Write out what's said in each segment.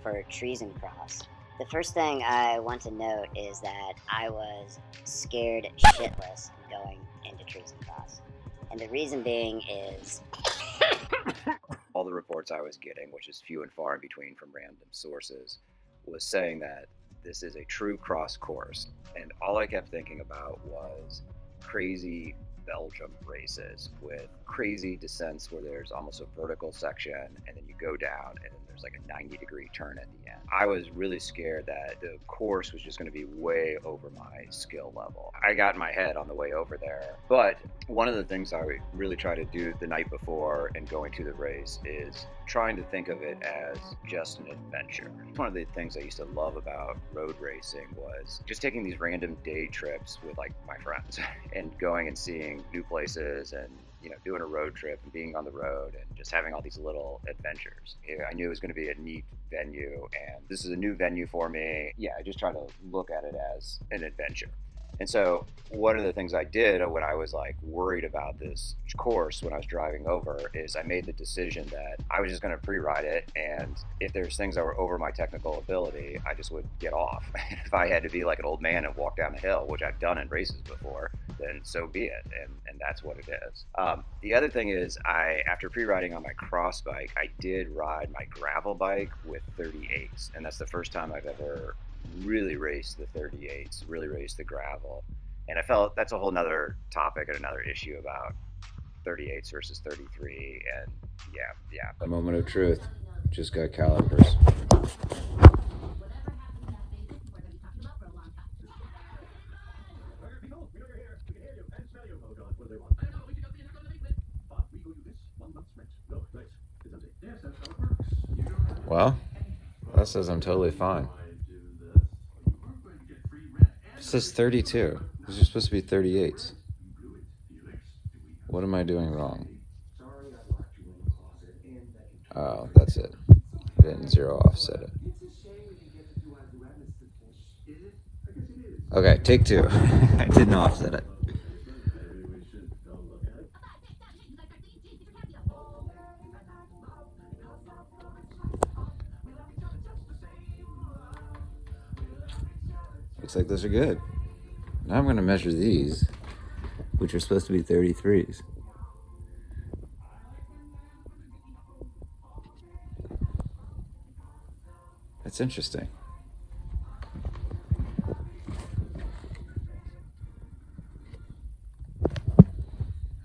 for Treason Cross. The first thing I want to note is that I was scared shitless going into Treason Cross. And the reason being is all the reports I was getting, which is few and far in between from random sources, was saying that this is a true cross course. And all I kept thinking about was crazy Belgium races with crazy descents where there's almost a vertical section and then you go down and then there's like a 90-degree turn at the end. I was really scared that the course was just going to be way over my skill level. I got in my head on the way over there, but one of the things I really try to do the night before and going to the race is trying to think of it as just an adventure. One of the things I used to love about road racing was just taking these random day trips with like my friends and going and seeing new places and doing a road trip and being on the road and just having all these little adventures. I knew it was going to be a neat venue and this is a new venue for me. Yeah, I just try to look at it as an adventure. And so one of the things I did when I was like worried about this course when I was driving over is I made the decision that I was just going to pre-ride it, and if there's things that were over my technical ability, I just would get off. If I had to be like an old man and walk down the hill, which I've done in races before, then so be it, and that's what it is. The other thing is after pre-riding on my cross bike, I did ride my gravel bike with 38s, and that's the first time I've ever really raced the 38s, really raced the gravel. And I felt that's a whole nother topic and another issue about 38s versus 33. And yeah. A moment of truth. Just got calipers. Well, that says I'm totally fine. It says 32. These are supposed to be 38s. What am I doing wrong? Oh, that's it. I didn't zero offset it. Okay, take two. I didn't offset it. Looks like those are good. Now I'm going to measure these, which are supposed to be 33s. That's interesting.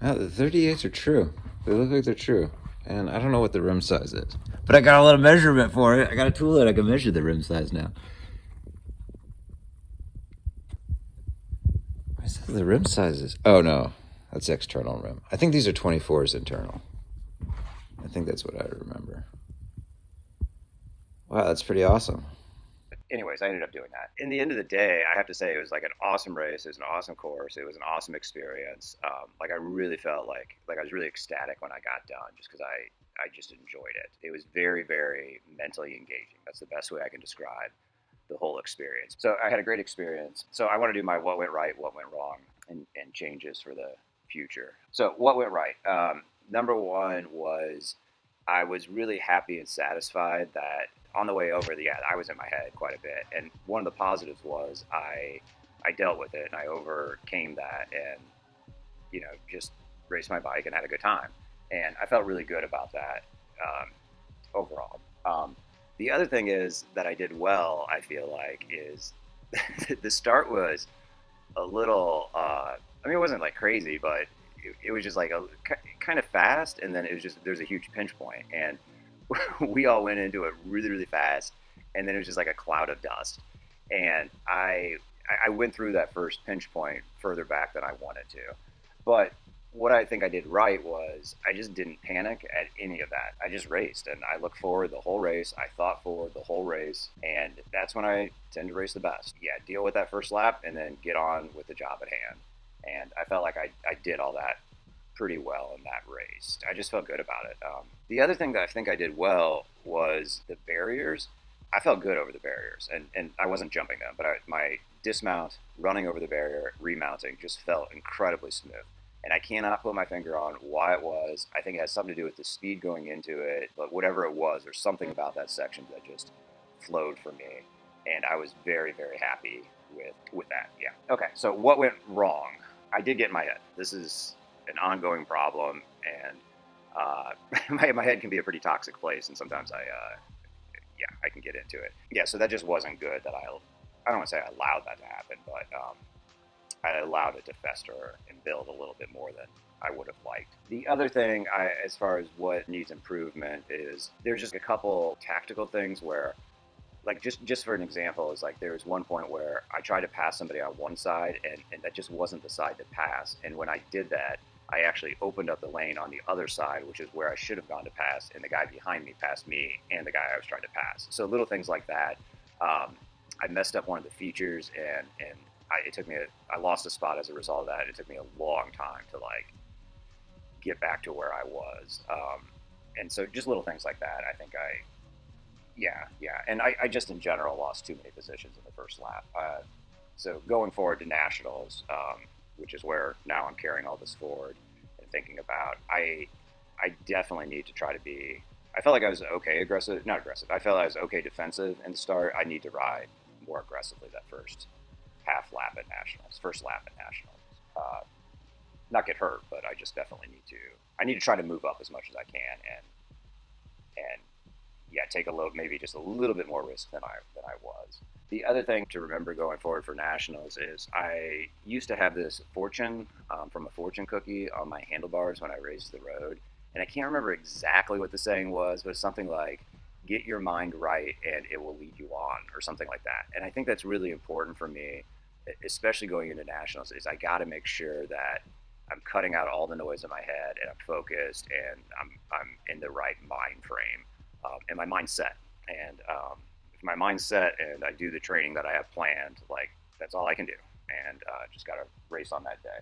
The 38s are true. They look like they're true. And I don't know what the rim size is. But I got a little measurement for it. I got a tool that I can measure the rim size now. What is that? The rim sizes? Oh, no. That's external rim. I think these are 24s internal. I think that's what I remember. Wow, that's pretty awesome. Anyways, I ended up doing that. In the end of the day, I have to say it was like an awesome race. It was an awesome course. It was an awesome experience. Like I really felt like I was really ecstatic when I got done, just because I just enjoyed it. It was very, very mentally engaging. That's the best way I can describe the whole experience. So I had a great experience. So I want to do my what went right, what went wrong, and changes for the future. So what went right? Number one was I was really happy and satisfied that on the way over, I was in my head quite a bit. And one of the positives was I dealt with it and I overcame that and, just raced my bike and had a good time. And I felt really good about that overall. The other thing is that I did well, I feel like, is the start was a little, it wasn't like crazy, but it was just like kind of fast. And then it was just, there's a huge pinch point. And we all went into it really, really fast, and then it was just like a cloud of dust. And I went through that first pinch point further back than I wanted to. But what I think I did right was I just didn't panic at any of that. I just raced, and I looked forward the whole race. I thought forward the whole race, and that's when I tend to race the best. Yeah, deal with that first lap, and then get on with the job at hand. And I felt like I did all that pretty well in that race. I just felt good about it. The other thing that I think I did well was the barriers. I felt good over the barriers, and I wasn't jumping them, but my dismount, running over the barrier, remounting just felt incredibly smooth. And I cannot put my finger on why it was. I think it has something to do with the speed going into it, but whatever it was, there's something about that section that just flowed for me, and I was very, very happy with that. Yeah. Okay. So what went wrong? I did get in my head. This is an ongoing problem, and my head can be a pretty toxic place, and sometimes I can get into it. Yeah. So that just wasn't good. That I don't want to say I allowed that to happen, but I allowed it to fester and build a little bit more than I would have liked. The other thing, as far as what needs improvement, is there's just a couple tactical things where, like, just for an example, is like there was one point where I tried to pass somebody on one side, and that just wasn't the side to pass. And when I did that, I actually opened up the lane on the other side, which is where I should have gone to pass, and the guy behind me passed me and the guy I was trying to pass. So little things like that. I messed up one of the features, and I lost a spot as a result of that. And it took me a long time to like get back to where I was. And so just little things like that. I think and I just in general lost too many positions in the first lap. So going forward to nationals, which is where now I'm carrying all this forward and thinking about, I definitely need to try to be. I felt like I was not aggressive. I felt I was okay defensive in the start. I need to ride more aggressively that first half lap at nationals, first lap at nationals. Not get hurt, but I just definitely need to try to move up as much as I can and take maybe just a little bit more risk than I was. The other thing to remember going forward for nationals is I used to have this fortune from a fortune cookie on my handlebars when I raced the road. And I can't remember exactly what the saying was, but it's something like, get your mind right and it will lead you on, or something like that. And I think that's really important for me, especially going into nationals, is I got to make sure that I'm cutting out all the noise in my head and I'm focused and I'm in the right mind frame and my mind's set. And if my mind's set and I do the training that I have planned, like, that's all I can do. And just got to race on that day.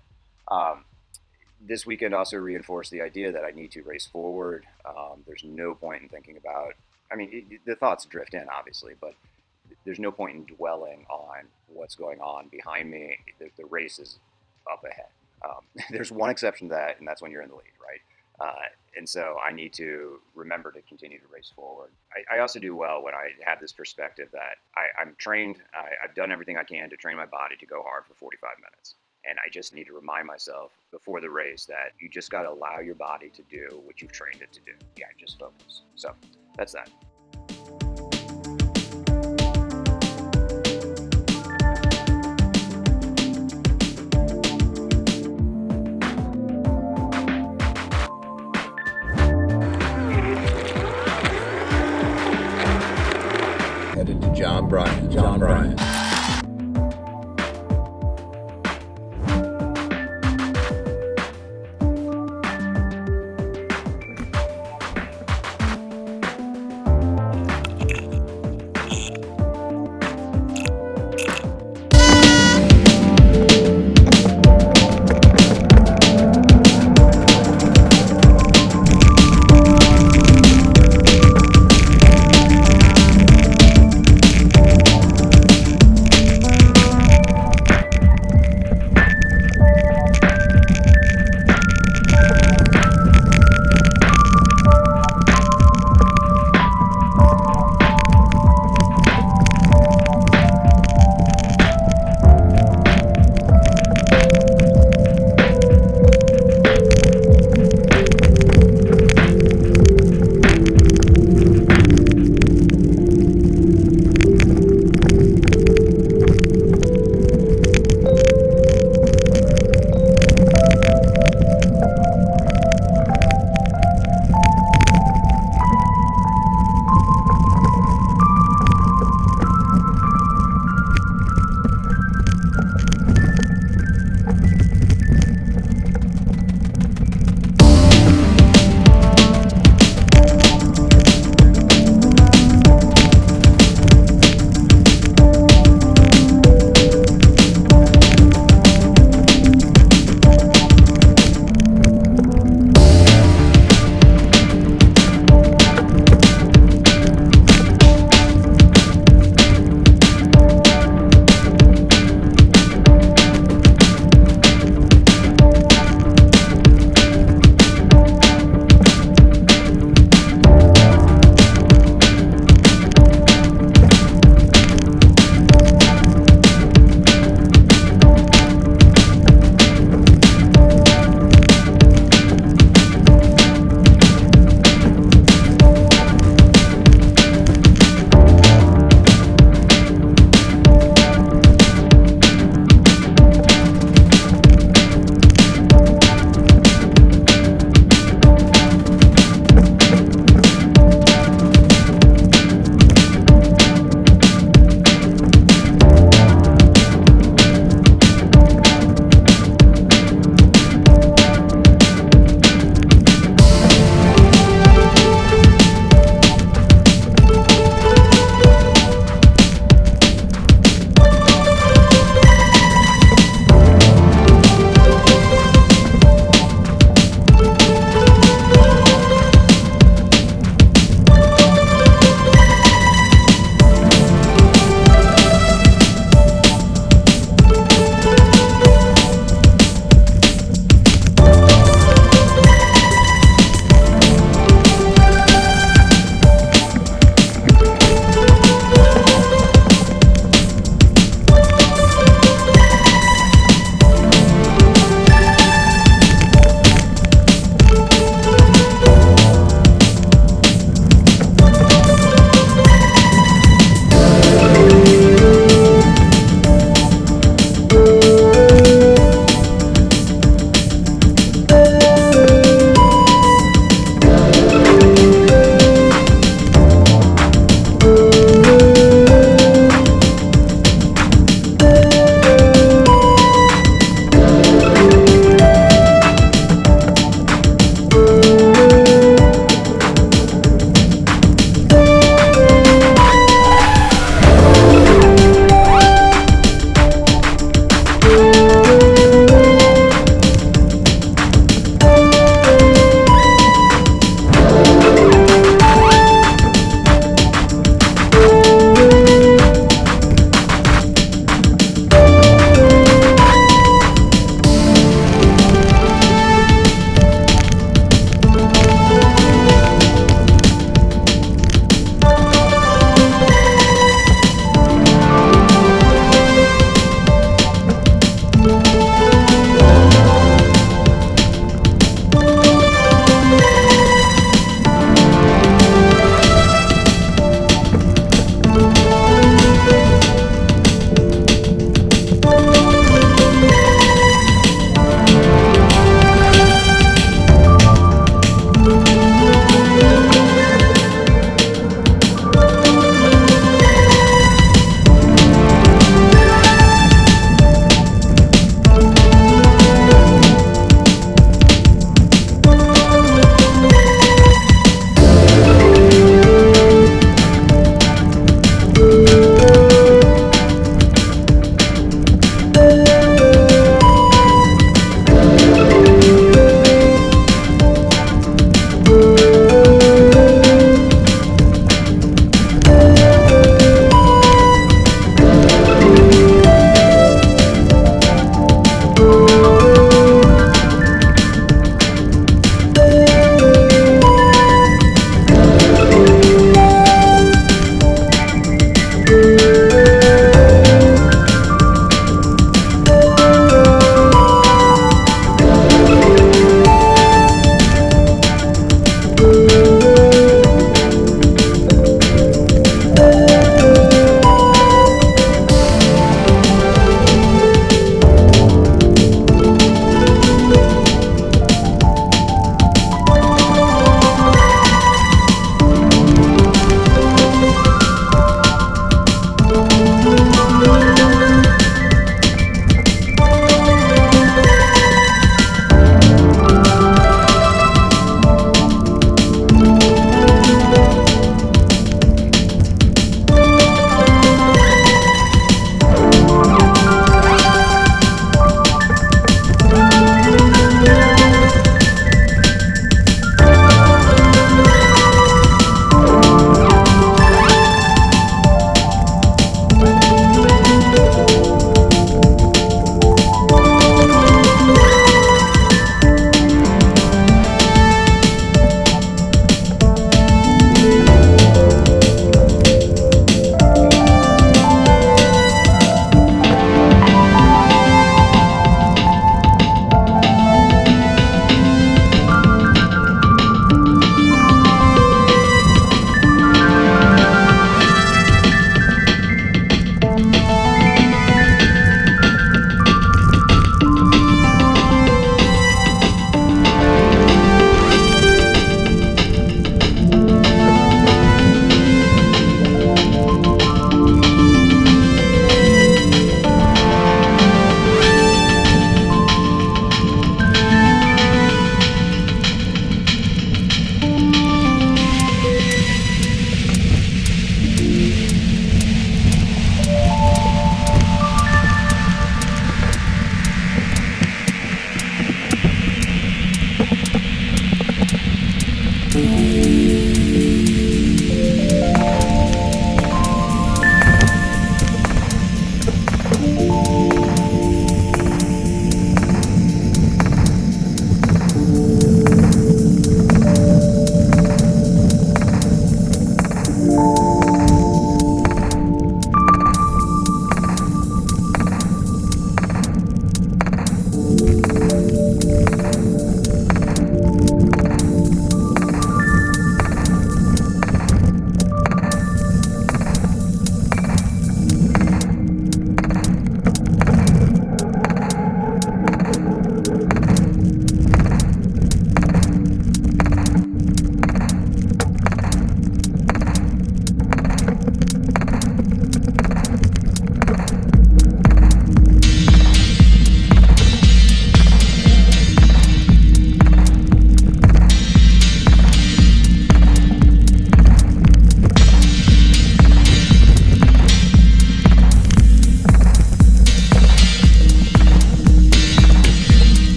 This weekend also reinforced the idea that I need to race forward. There's no point in thinking about, the thoughts drift in, obviously, but there's no point in dwelling on what's going on behind me. The race is up ahead. There's one exception to that, and that's when you're in the lead, right? And so I need to remember to continue to race forward. I also do well when I have this perspective that I'm trained. I've done everything I can to train my body to go hard for 45 minutes. And I just need to remind myself before the race that you just got to allow your body to do what you've trained it to do. Yeah, just focus. So that's that. Headed to John Bryan.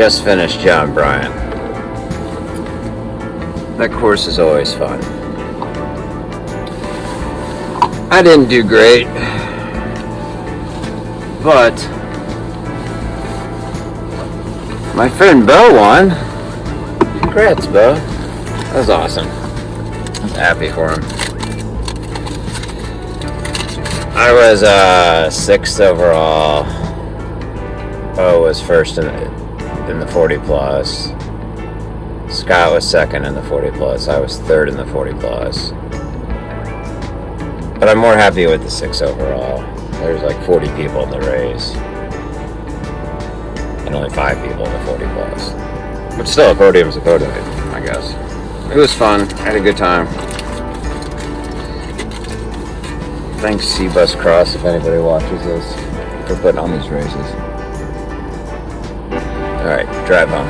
just finished John Bryan. That course is always fun. I didn't do great, but my friend Bo won. Congrats, Bo. That was awesome. I was happy for him. I was 6th overall. Bo was first in the 40 plus. Scott was second in the 40 plus. I was third in the 40 plus. But I'm more happy with the 6 overall. There's like 40 people in the race. And only 5 people in the 40 plus. But still, a podium's a podium, I guess. It was fun. I had a good time. Thanks, C-Bus Cross, if anybody watches this, for putting on these races. Alright, drive home.